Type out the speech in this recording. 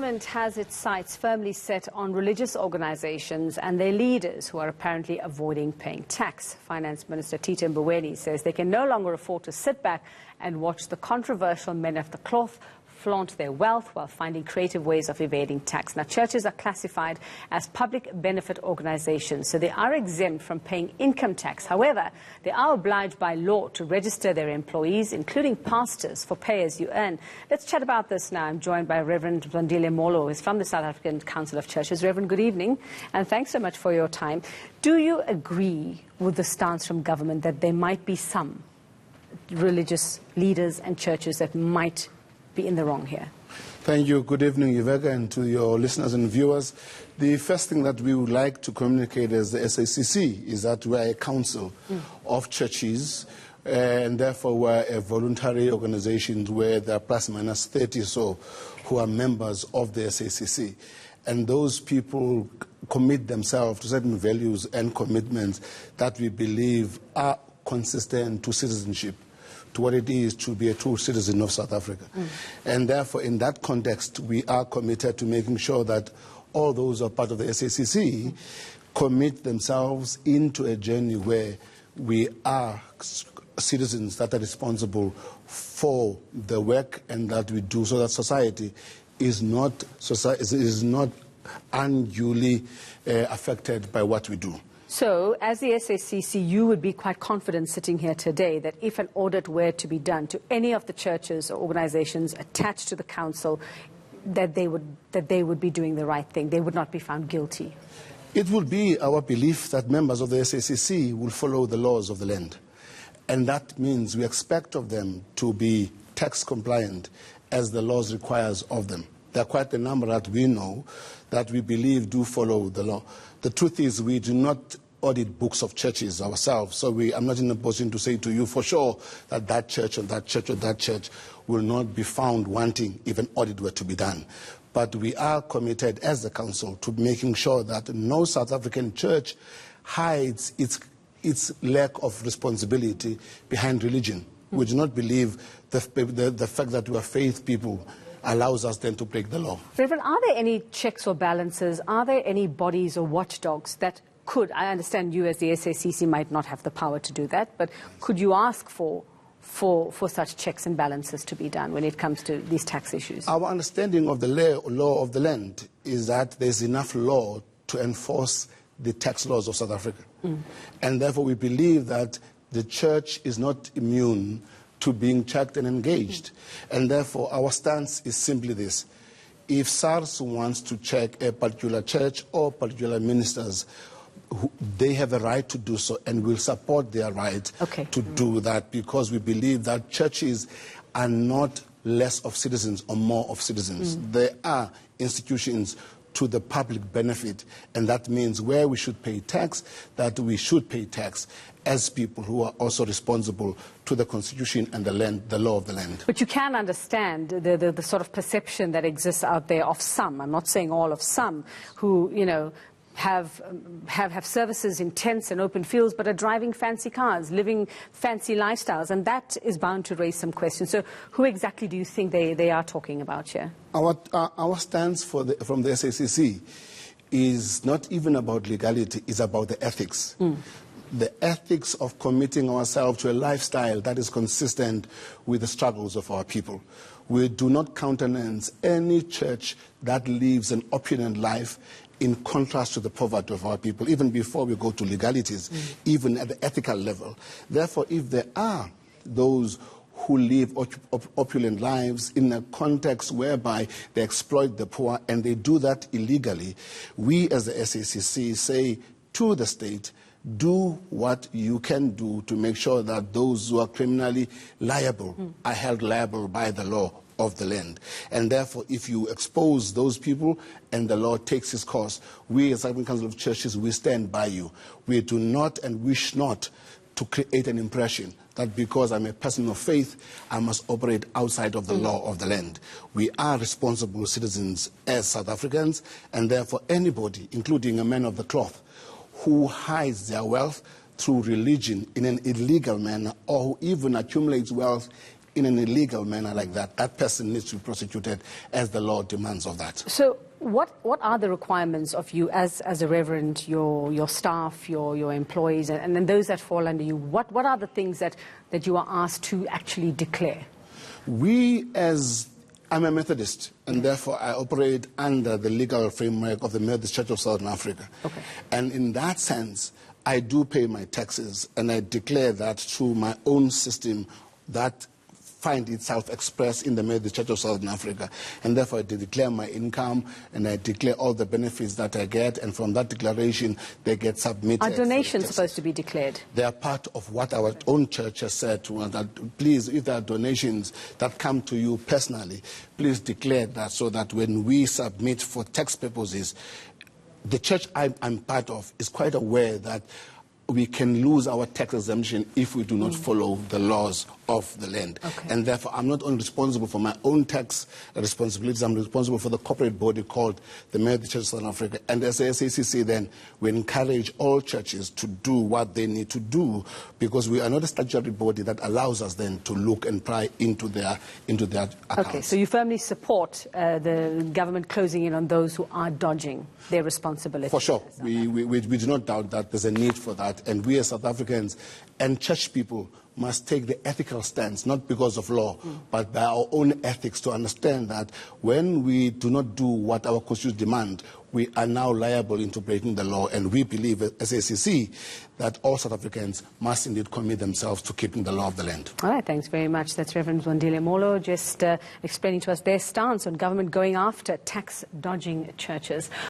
government has its sights firmly set on religious organizations and their leaders who are apparently avoiding paying tax. Finance Minister Tito Mboweni says they can no longer afford to sit back and watch the controversial men of the cloth flaunt their wealth while finding creative ways of evading tax. Now, churches are classified as public benefit organizations, so they are exempt from paying income tax. However, they are obliged by law to register their employees, including pastors, for pay as you earn. Let's chat about this now. I'm joined by Reverend Zandile Molo, who is from the South African Council of Churches. Reverend, good evening, and thanks so much for your time. Do you agree with the stance from government that there might be some religious leaders and churches that might be in the wrong here? Thank you. Good evening, Iveka, and to your listeners and viewers. The first thing that we would like to communicate as the SACC is that we are a council of churches, and therefore we are a voluntary organization where there are plus minus 30 or so who are members of the SACC. And those people commit themselves to certain values and commitments that we believe are consistent to citizenship, to what it is to be a true citizen of South Africa. And therefore, in that context, we are committed to making sure that all those who are part of the SACC commit themselves into a journey where we are citizens that are responsible for the work and that we do, so that society is not unduly affected by what we do. So, as the SACC, you would be quite confident sitting here today that if an audit were to be done to any of the churches or organizations attached to the council, that they would be doing the right thing, they would not be found guilty? It would be our belief that members of the SACC will follow the laws of the land. And that means we expect of them to be tax compliant as the laws requires of them. There are quite a number that we know that we believe do follow the law. The truth is we do not audit books of churches ourselves, so I'm not in a position to say to you for sure that that church or that church or that church will not be found wanting if an audit were to be done. But we are committed as the council to making sure that no South African church hides its lack of responsibility behind religion. We do not believe the fact that we are faith people allows us then to break the law. Reverend, are there any checks or balances? Are there any bodies or watchdogs that could, I understand you as the SACC might not have the power to do that, but could you ask for such checks and balances to be done when it comes to these tax issues? Our understanding of the law of the land is that there's enough law to enforce the tax laws of South Africa. And therefore we believe that the church is not immune to being checked and engaged. And therefore our stance is simply this: if SARS wants to check a particular church or particular ministers, they have a right to do so, and we'll support their right to do that, because we believe that churches are not less of citizens or more of citizens. They are institutions to the public benefit, and that means where we should pay tax, that we should pay tax as people who are also responsible to the Constitution and the land, the law of the land. But you can understand the sort of perception that exists out there of some, I'm not saying all, of some who, you know, have services in tents and open fields, but are driving fancy cars, living fancy lifestyles, and that is bound to raise some questions. So who exactly do you think they are talking about here? Our stance from the SACC is not even about legality, it's about the ethics. The ethics of committing ourselves to a lifestyle that is consistent with the struggles of our people. We do not countenance any church that lives an opulent life in contrast to the poverty of our people, even before we go to legalities, even at the ethical level. Therefore, if there are those who live opulent lives in a context whereby they exploit the poor and they do that illegally, we as the SACC say to the state, do what you can do to make sure that those who are criminally liable are held liable by the law of the land. And therefore, if you expose those people and the law takes its course, we as South African Council of Churches, we stand by you. We do not and wish not to create an impression that because I'm a person of faith, I must operate outside of the law of the land. We are responsible citizens as South Africans, and therefore anybody, including a man of the cloth, who hides their wealth through religion in an illegal manner, or who even accumulates wealth in an illegal manner like that, that person needs to be prosecuted as the law demands of that. So what are the requirements of you as a reverend, your staff, your employees, and then those that fall under you? What are the things that you are asked to actually declare? I'm a Methodist, and therefore I operate under the legal framework of the Methodist Church of Southern Africa. Okay. And in that sense, I do pay my taxes, and I declare that through my own system that find itself expressed in the Methodist Church of Southern Africa. And therefore I declare my income, and I declare all the benefits that I get, and from that declaration they get submitted. Are donations supposed to be declared? They are part of what our own church has said to us, that please, if there are donations that come to you personally, please declare that, so that when we submit for tax purposes, the church I'm part of is quite aware that we can lose our tax exemption if we do not follow the laws of the land. Okay. And therefore, I'm not only responsible for my own tax responsibilities, I'm responsible for the corporate body called the Methodist Church of Southern Africa. And as the SACC then, we encourage all churches to do what they need to do, because we are not a statutory body that allows us then to look and pry into their accounts. Okay, so you firmly support the government closing in on those who are dodging their responsibilities? For sure. We do not doubt that there's a need for that. And we as South Africans and church people must take the ethical stance, not because of law, but by our own ethics, to understand that when we do not do what our constitution demands, we are now liable into breaking the law. And we believe as SACC that all South Africans must indeed commit themselves to keeping the law of the land. All right, thanks very much. That's Reverend Zwandile Molo just explaining to us their stance on government going after tax-dodging churches.